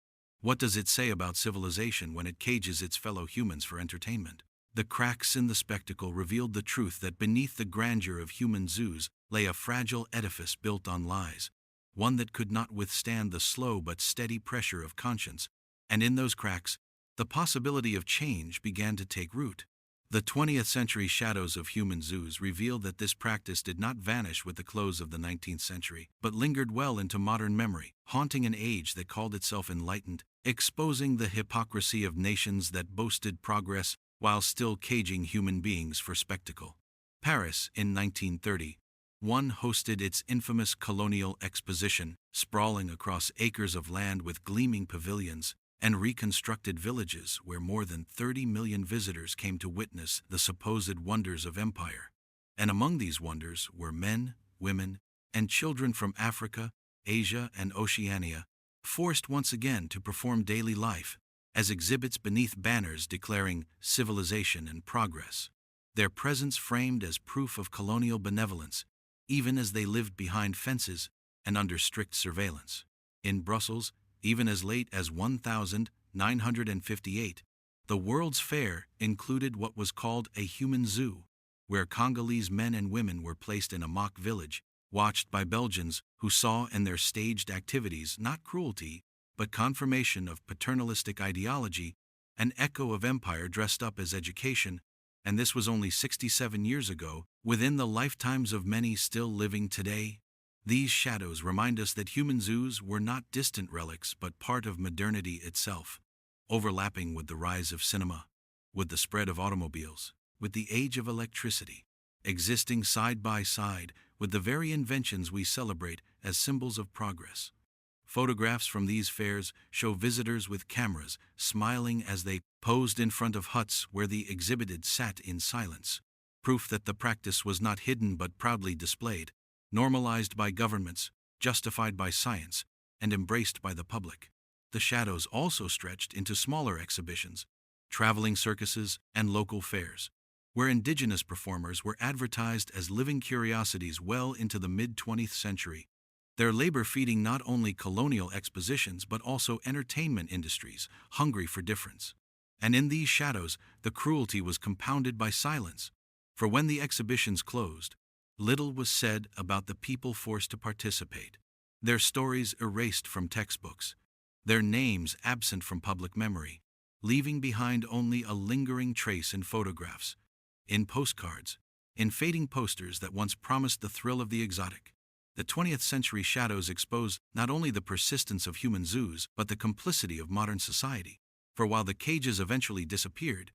What does it say about civilization when it cages its fellow humans for entertainment? The cracks in the spectacle revealed the truth that beneath the grandeur of human zoos lay a fragile edifice built on lies, one that could not withstand the slow but steady pressure of conscience, and in those cracks, the possibility of change began to take root. The 20th century shadows of human zoos reveal that this practice did not vanish with the close of the 19th century, but lingered well into modern memory, haunting an age that called itself enlightened, exposing the hypocrisy of nations that boasted progress while still caging human beings for spectacle. Paris, in 1930, hosted its infamous colonial exposition, sprawling across acres of land with gleaming pavilions and reconstructed villages where more than 30 million visitors came to witness the supposed wonders of empire. And among these wonders were men, women, and children from Africa, Asia, and Oceania, forced once again to perform daily life as exhibits beneath banners declaring civilization and progress. Their presence framed as proof of colonial benevolence, even as they lived behind fences and under strict surveillance. In Brussels, even as late as 1958, the World's Fair included what was called a human zoo, where Congolese men and women were placed in a mock village, watched by Belgians who saw in their staged activities not cruelty, but confirmation of paternalistic ideology, an echo of empire dressed up as education, and this was only 67 years ago, within the lifetimes of many still living today. These shadows remind us that human zoos were not distant relics but part of modernity itself, overlapping with the rise of cinema, with the spread of automobiles, with the age of electricity, existing side by side with the very inventions we celebrate as symbols of progress. Photographs from these fairs show visitors with cameras smiling as they posed in front of huts where the exhibited sat in silence, proof that the practice was not hidden but proudly displayed, normalized by governments, justified by science, and embraced by the public. The shadows also stretched into smaller exhibitions, traveling circuses, and local fairs, where indigenous performers were advertised as living curiosities well into the mid-20th century, their labor feeding not only colonial expositions but also entertainment industries hungry for difference. And in these shadows, the cruelty was compounded by silence, for when the exhibitions closed, little was said about the people forced to participate, their stories erased from textbooks, their names absent from public memory, leaving behind only a lingering trace in photographs, in postcards, in fading posters that once promised the thrill of the exotic. The 20th century shadows expose not only the persistence of human zoos but the complicity of modern society. For while the cages eventually disappeared,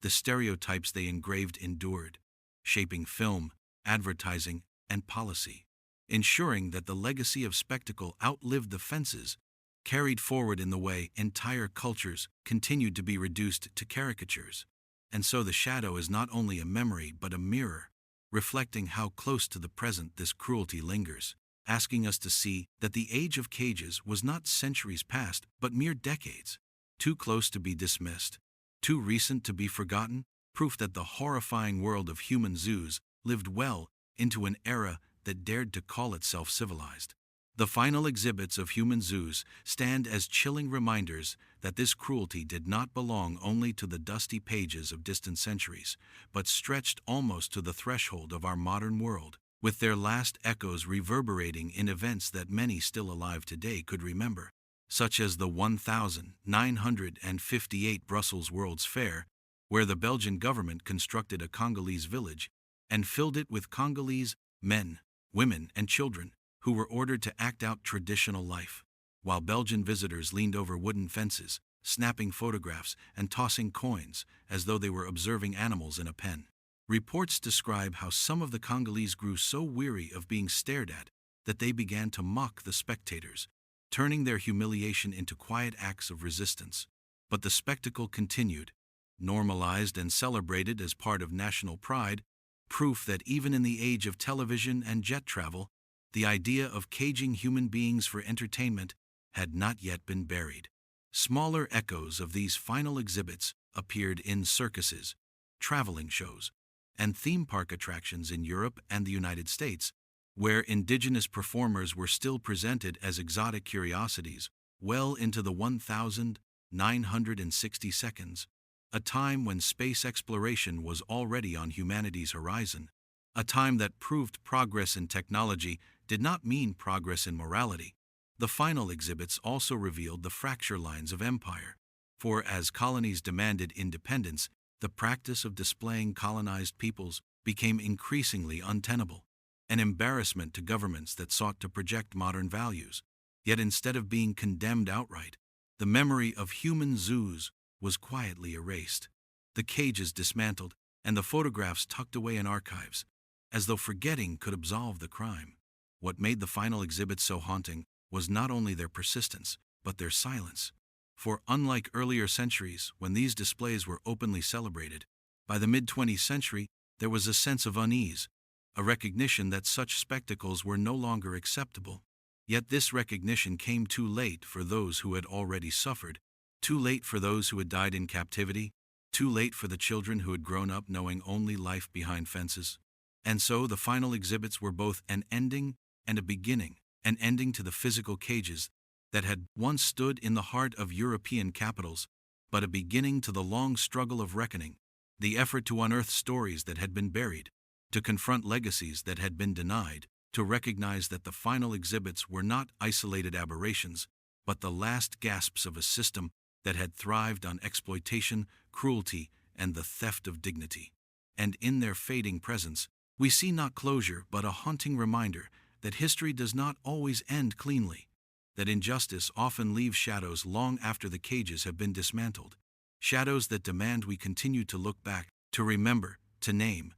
the stereotypes they engraved endured, shaping film, advertising, and policy, ensuring that the legacy of spectacle outlived the fences, carried forward in the way entire cultures continued to be reduced to caricatures. And so the shadow is not only a memory but a mirror, reflecting how close to the present this cruelty lingers, asking us to see that the age of cages was not centuries past but mere decades, too close to be dismissed, too recent to be forgotten, proof that the horrifying world of human zoos lived well into an era that dared to call itself civilized. The final exhibits of human zoos stand as chilling reminders that this cruelty did not belong only to the dusty pages of distant centuries, but stretched almost to the threshold of our modern world, with their last echoes reverberating in events that many still alive today could remember, such as the 1958 Brussels World's Fair, where the Belgian government constructed a Congolese village and filled it with Congolese men, women, and children, who were ordered to act out traditional life, while Belgian visitors leaned over wooden fences, snapping photographs and tossing coins as though they were observing animals in a pen. Reports describe how some of the Congolese grew so weary of being stared at that they began to mock the spectators, turning their humiliation into quiet acts of resistance. But the spectacle continued, normalized and celebrated as part of national pride, proof that even in the age of television and jet travel, the idea of caging human beings for entertainment had not yet been buried. Smaller echoes of these final exhibits appeared in circuses, traveling shows, and theme park attractions in Europe and the United States, where indigenous performers were still presented as exotic curiosities, well into the 1960 seconds, a time when space exploration was already on humanity's horizon, a time that proved progress in technology did not mean progress in morality. The final exhibits also revealed the fracture lines of empire. For as colonies demanded independence, the practice of displaying colonized peoples became increasingly untenable, an embarrassment to governments that sought to project modern values. Yet instead of being condemned outright, the memory of human zoos was quietly erased, the cages dismantled, and the photographs tucked away in archives, as though forgetting could absolve the crime. What made the final exhibits so haunting was not only their persistence, but their silence. For unlike earlier centuries, when these displays were openly celebrated, by the mid-20th century there was a sense of unease, a recognition that such spectacles were no longer acceptable. Yet this recognition came too late for those who had already suffered, too late for those who had died in captivity, too late for the children who had grown up knowing only life behind fences. And so the final exhibits were both an ending and a beginning, an ending to the physical cages that had once stood in the heart of European capitals, but a beginning to the long struggle of reckoning, the effort to unearth stories that had been buried, to confront legacies that had been denied, to recognize that the final exhibits were not isolated aberrations, but the last gasps of a system that had thrived on exploitation, cruelty, and the theft of dignity. And in their fading presence, we see not closure but a haunting reminder that history does not always end cleanly, that injustice often leaves shadows long after the cages have been dismantled, shadows that demand we continue to look back, to remember, to name,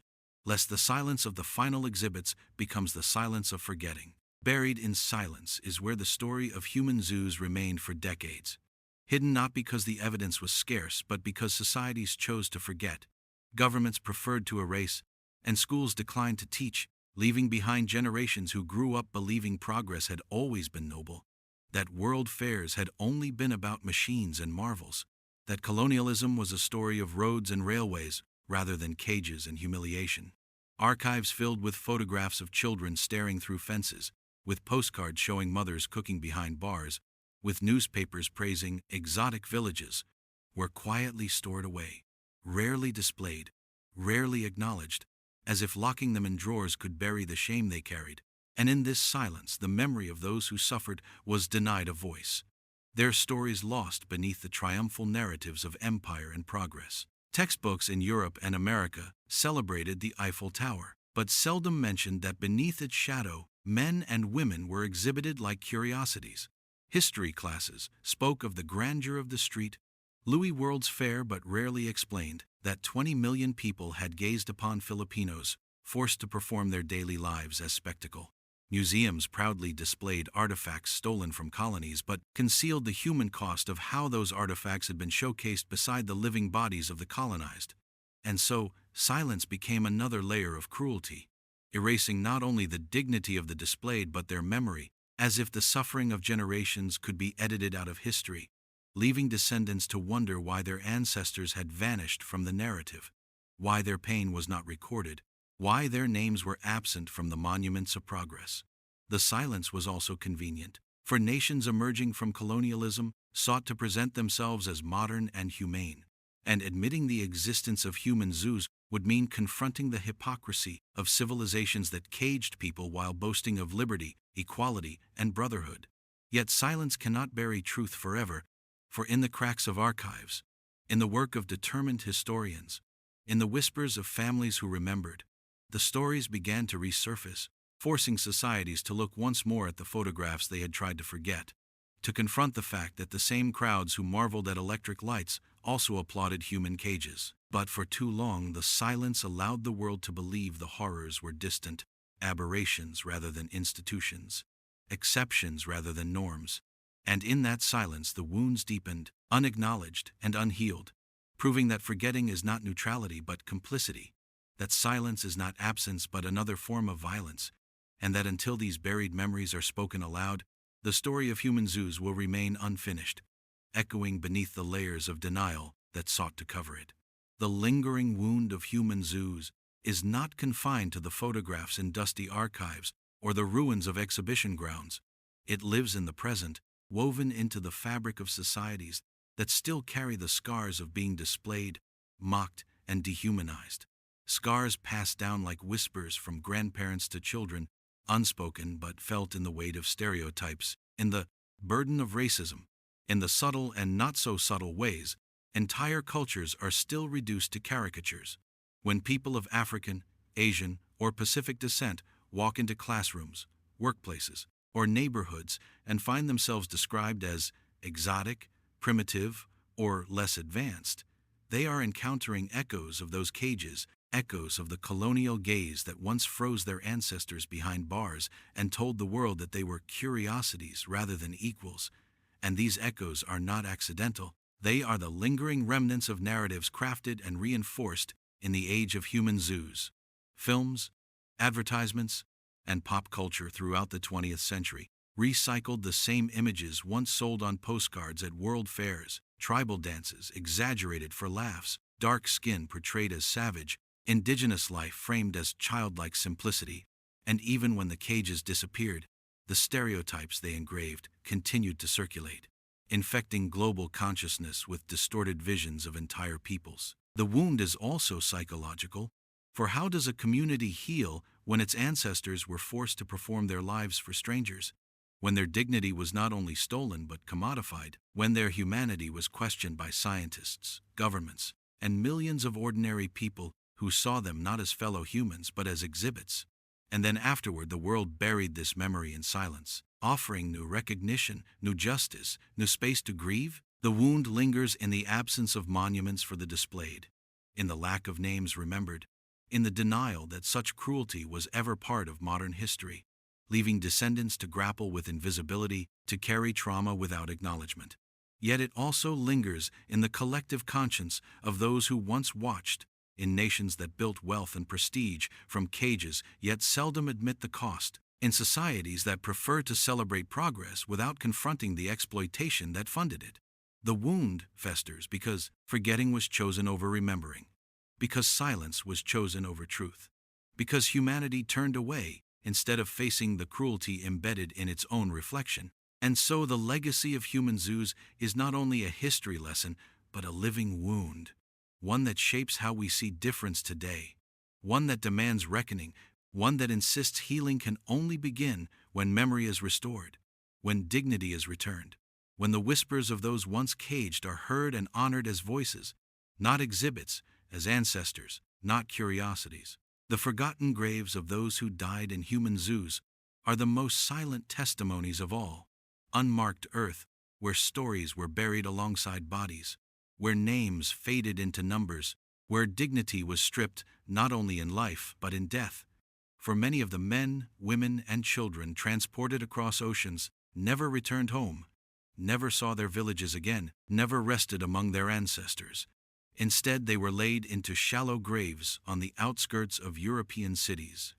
lest the silence of the final exhibits becomes the silence of forgetting. Buried in silence is where the story of human zoos remained for decades, hidden not because the evidence was scarce but because societies chose to forget, governments preferred to erase, and schools declined to teach, leaving behind generations who grew up believing progress had always been noble, that world fairs had only been about machines and marvels, that colonialism was a story of roads and railways rather than cages and humiliation. Archives filled with photographs of children staring through fences, with postcards showing mothers cooking behind bars, with newspapers praising exotic villages, were quietly stored away, rarely displayed, rarely acknowledged, as if locking them in drawers could bury the shame they carried. And in this silence, the memory of those who suffered was denied a voice, their stories lost beneath the triumphal narratives of empire and progress. Textbooks in Europe and America celebrated the Eiffel Tower, but seldom mentioned that beneath its shadow, men and women were exhibited like curiosities. History classes spoke of the grandeur of the street, Louis World's Fair, but rarely explained that 20 million people had gazed upon Filipinos, forced to perform their daily lives as spectacle. Museums proudly displayed artifacts stolen from colonies but concealed the human cost of how those artifacts had been showcased beside the living bodies of the colonized. And so, silence became another layer of cruelty, erasing not only the dignity of the displayed but their memory, as if the suffering of generations could be edited out of history, leaving descendants to wonder why their ancestors had vanished from the narrative, why their pain was not recorded, why their names were absent from the monuments of progress. The silence was also convenient, for nations emerging from colonialism sought to present themselves as modern and humane, and admitting the existence of human zoos would mean confronting the hypocrisy of civilizations that caged people while boasting of liberty, equality, and brotherhood. Yet silence cannot bury truth forever, for in the cracks of archives, in the work of determined historians, in the whispers of families who remembered, the stories began to resurface, forcing societies to look once more at the photographs they had tried to forget, to confront the fact that the same crowds who marveled at electric lights also applauded human cages. But for too long the silence allowed the world to believe the horrors were distant, aberrations rather than institutions, exceptions rather than norms. And in that silence the wounds deepened, unacknowledged and unhealed, proving that forgetting is not neutrality but complicity, that silence is not absence but another form of violence, and that until these buried memories are spoken aloud, the story of human zoos will remain unfinished, echoing beneath the layers of denial that sought to cover it. The lingering wound of human zoos is not confined to the photographs in dusty archives or the ruins of exhibition grounds. It lives in the present, woven into the fabric of societies that still carry the scars of being displayed, mocked, and dehumanized. Scars passed down like whispers from grandparents to children, unspoken but felt in the weight of stereotypes, in the burden of racism, in the subtle and not so subtle ways. Entire cultures are still reduced to caricatures. When people of African, Asian, or Pacific descent walk into classrooms, workplaces, or neighborhoods and find themselves described as exotic, primitive, or less advanced, they are encountering echoes of those cages, echoes of the colonial gaze that once froze their ancestors behind bars and told the world that they were curiosities rather than equals. And these echoes are not accidental. They are the lingering remnants of narratives crafted and reinforced in the age of human zoos. Films, advertisements, and pop culture throughout the 20th century recycled the same images once sold on postcards at world fairs: tribal dances exaggerated for laughs, dark skin portrayed as savage, indigenous life framed as childlike simplicity. And even when the cages disappeared, the stereotypes they engraved continued to circulate, infecting global consciousness with distorted visions of entire peoples. The wound is also psychological, for how does a community heal when its ancestors were forced to perform their lives for strangers? When their dignity was not only stolen but commodified, when their humanity was questioned by scientists, governments, and millions of ordinary people who saw them not as fellow humans but as exhibits. And then afterward the world buried this memory in silence, offering new recognition, new justice, new space to grieve. The wound lingers in the absence of monuments for the displayed, in the lack of names remembered, in the denial that such cruelty was ever part of modern history, leaving descendants to grapple with invisibility, to carry trauma without acknowledgement. Yet it also lingers in the collective conscience of those who once watched, in nations that built wealth and prestige from cages yet seldom admit the cost, in societies that prefer to celebrate progress without confronting the exploitation that funded it. The wound festers because forgetting was chosen over remembering, because silence was chosen over truth, because humanity turned away instead of facing the cruelty embedded in its own reflection. And so the legacy of human zoos is not only a history lesson, but a living wound, one that shapes how we see difference today, one that demands reckoning, one that insists healing can only begin when memory is restored, when dignity is returned, when the whispers of those once caged are heard and honored as voices, not exhibits, as ancestors, not curiosities. The forgotten graves of those who died in human zoos are the most silent testimonies of all. Unmarked earth, where stories were buried alongside bodies, where names faded into numbers, where dignity was stripped not only in life but in death. For many of the men, women, and children transported across oceans never returned home, never saw their villages again, never rested among their ancestors. Instead, they were laid into shallow graves on the outskirts of European cities,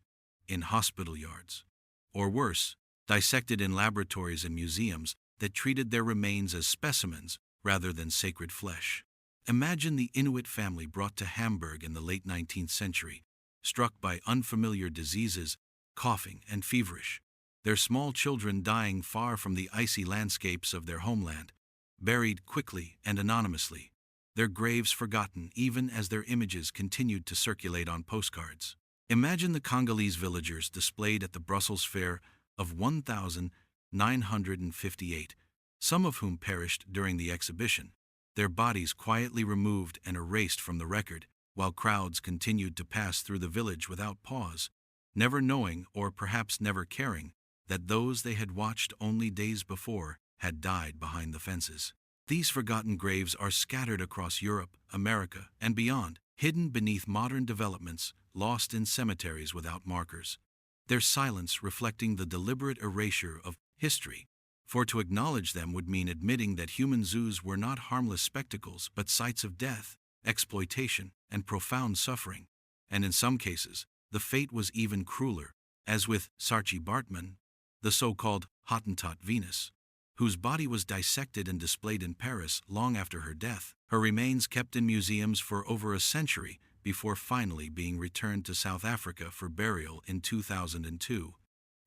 in hospital yards, or worse, dissected in laboratories and museums that treated their remains as specimens rather than sacred flesh. Imagine the Inuit family brought to Hamburg in the late 19th century, struck by unfamiliar diseases, coughing and feverish, their small children dying far from the icy landscapes of their homeland, buried quickly and anonymously, their graves forgotten even as their images continued to circulate on postcards. Imagine the Congolese villagers displayed at the Brussels Fair of 1958, some of whom perished during the exhibition, their bodies quietly removed and erased from the record, while crowds continued to pass through the village without pause, never knowing or perhaps never caring that those they had watched only days before had died behind the fences. These forgotten graves are scattered across Europe, America, and beyond, hidden beneath modern developments, lost in cemeteries without markers, their silence reflecting the deliberate erasure of history. For to acknowledge them would mean admitting that human zoos were not harmless spectacles but sites of death, exploitation, and profound suffering. And in some cases, the fate was even crueler, as with Saartjie Baartman, the so-called Hottentot Venus, whose body was dissected and displayed in Paris long after her death, her remains kept in museums for over a century before finally being returned to South Africa for burial in 2002.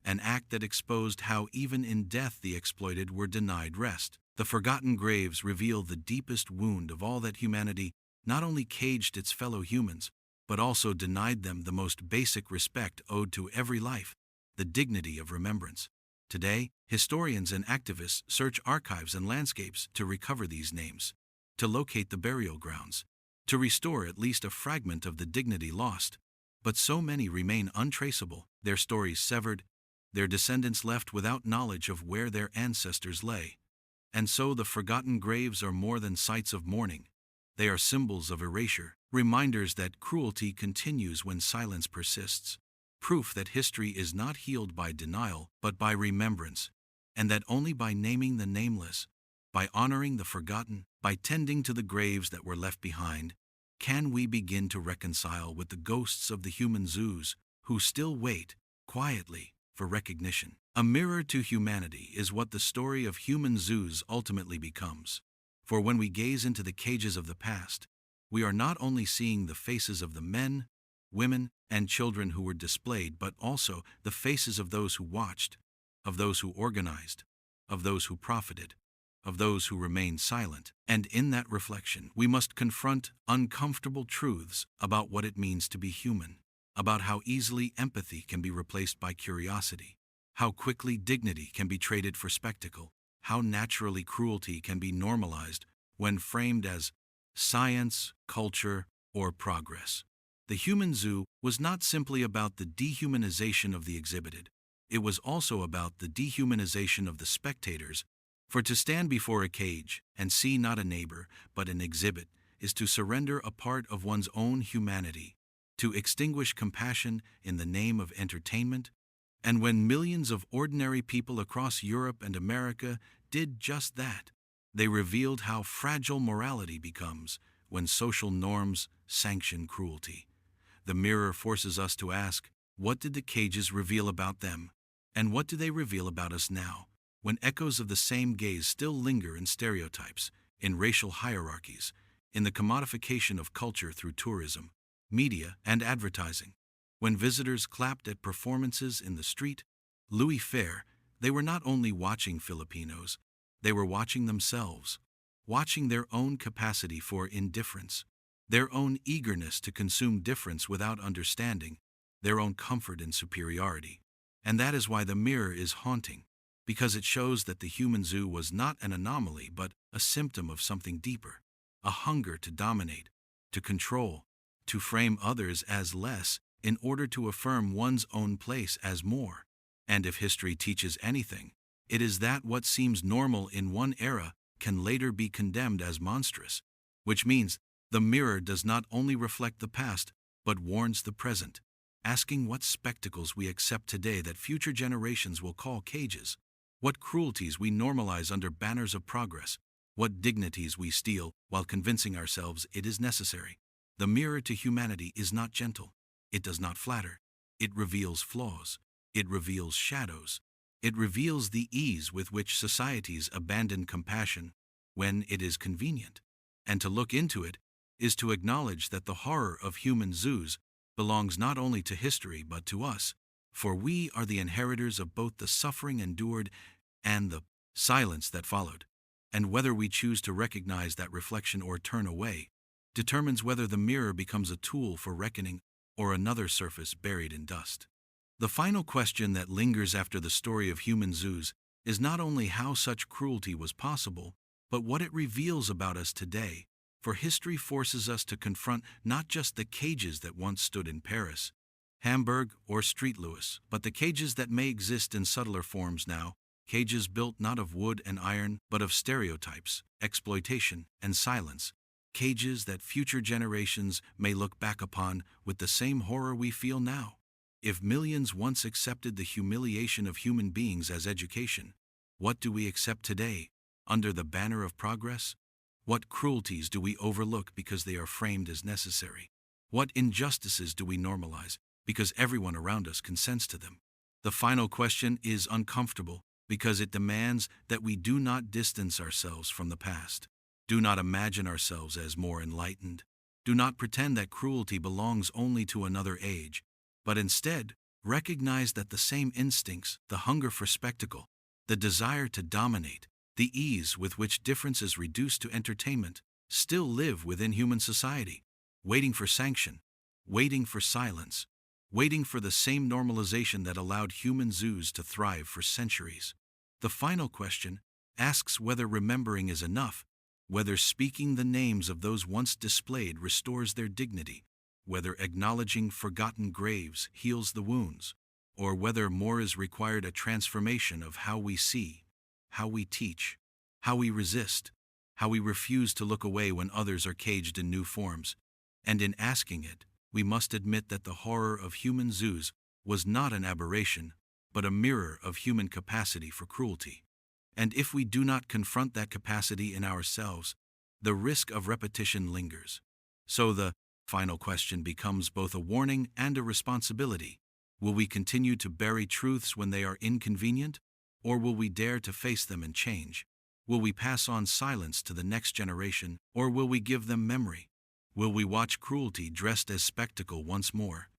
an act that exposed how even in death the exploited were denied rest. The forgotten graves reveal the deepest wound of all, that humanity not only caged its fellow humans, but also denied them the most basic respect owed to every life, the dignity of remembrance. Today, historians and activists search archives and landscapes to recover these names, to locate the burial grounds, to restore at least a fragment of the dignity lost. But so many remain untraceable, their stories severed, their descendants left without knowledge of where their ancestors lay. And so the forgotten graves are more than sites of mourning. They are symbols of erasure, reminders that cruelty continues when silence persists, proof that history is not healed by denial but by remembrance, and that only by naming the nameless, by honoring the forgotten, by tending to the graves that were left behind, can we begin to reconcile with the ghosts of the human zoos who still wait, quietly, for recognition. A mirror to humanity is what the story of human zoos ultimately becomes. For when we gaze into the cages of the past, we are not only seeing the faces of the men, women, and children who were displayed, but also the faces of those who watched, of those who organized, of those who profited, of those who remained silent. And in that reflection, we must confront uncomfortable truths about what it means to be human, about how easily empathy can be replaced by curiosity, how quickly dignity can be traded for spectacle, how naturally cruelty can be normalized when framed as science, culture, or progress. The human zoo was not simply about the dehumanization of the exhibited, it was also about the dehumanization of the spectators. For to stand before a cage and see not a neighbor, but an exhibit, is to surrender a part of one's own humanity, to extinguish compassion in the name of entertainment. And when millions of ordinary people across Europe and America did just that, they revealed how fragile morality becomes when social norms sanction cruelty. The mirror forces us to ask, what did the cages reveal about them? And what do they reveal about us now, when echoes of the same gaze still linger in stereotypes, in racial hierarchies, in the commodification of culture through tourism, media, and advertising? When visitors clapped at performances in the street, Louis Fair, they were not only watching Filipinos, they were watching themselves, watching their own capacity for indifference, their own eagerness to consume difference without understanding, their own comfort in superiority. And that is why the mirror is haunting, because it shows that the human zoo was not an anomaly but a symptom of something deeper, a hunger to dominate, to control, to frame others as less in order to affirm one's own place as more. And if history teaches anything, it is that what seems normal in one era can later be condemned as monstrous, which means the mirror does not only reflect the past, but warns the present, asking what spectacles we accept today that future generations will call cages, what cruelties we normalize under banners of progress, what dignities we steal while convincing ourselves it is necessary. The mirror to humanity is not gentle. It does not flatter. It reveals flaws. It reveals shadows. It reveals the ease with which societies abandon compassion when it is convenient. And to look into it is to acknowledge that the horror of human zoos belongs not only to history but to us, for we are the inheritors of both the suffering endured and the silence that followed. And whether we choose to recognize that reflection or turn away determines whether the mirror becomes a tool for reckoning or another surface buried in dust. The final question that lingers after the story of human zoos is not only how such cruelty was possible, but what it reveals about us today. For history forces us to confront not just the cages that once stood in Paris, Hamburg, or St. Louis, but the cages that may exist in subtler forms now, cages built not of wood and iron, but of stereotypes, exploitation, and silence, cages that future generations may look back upon with the same horror we feel now. If millions once accepted the humiliation of human beings as education, what do we accept today, under the banner of progress? What cruelties do we overlook because they are framed as necessary? What injustices do we normalize because everyone around us consents to them? The final question is uncomfortable because it demands that we do not distance ourselves from the past. Do not imagine ourselves as more enlightened. Do not pretend that cruelty belongs only to another age, but instead recognize that the same instincts, the hunger for spectacle, the desire to dominate, the ease with which difference is reduced to entertainment, still live within human society, waiting for sanction, waiting for silence, waiting for the same normalization that allowed human zoos to thrive for centuries. The final question asks whether remembering is enough, whether speaking the names of those once displayed restores their dignity, whether acknowledging forgotten graves heals the wounds, or whether more is required, a transformation of how we see, how we teach, how we resist, how we refuse to look away when others are caged in new forms. And in asking it, we must admit that the horror of human zoos was not an aberration, but a mirror of human capacity for cruelty. And if we do not confront that capacity in ourselves, the risk of repetition lingers. So the final question becomes both a warning and a responsibility. Will we continue to bury truths when they are inconvenient, or will we dare to face them and change? Will we pass on silence to the next generation, or will we give them memory? Will we watch cruelty dressed as spectacle once more?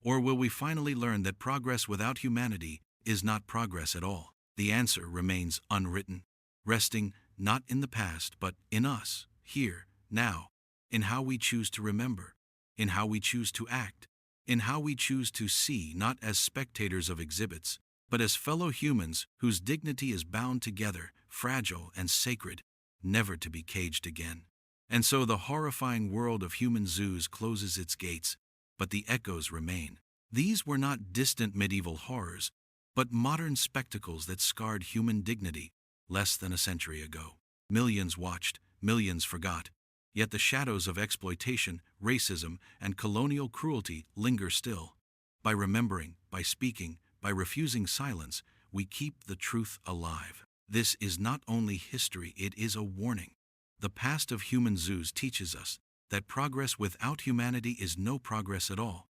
Or will we finally learn that progress without humanity is not progress at all? The answer remains unwritten, resting not in the past but in us, here, now, in how we choose to remember, in how we choose to act, in how we choose to see not as spectators of exhibits, but as fellow humans whose dignity is bound together, fragile and sacred, never to be caged again. And so the horrifying world of human zoos closes its gates, but the echoes remain. These were not distant medieval horrors, but modern spectacles that scarred human dignity less than a century ago. Millions watched, millions forgot, yet the shadows of exploitation, racism, and colonial cruelty linger still. By remembering, by speaking, by refusing silence, we keep the truth alive. This is not only history, it is a warning. The past of human zoos teaches us that progress without humanity is no progress at all.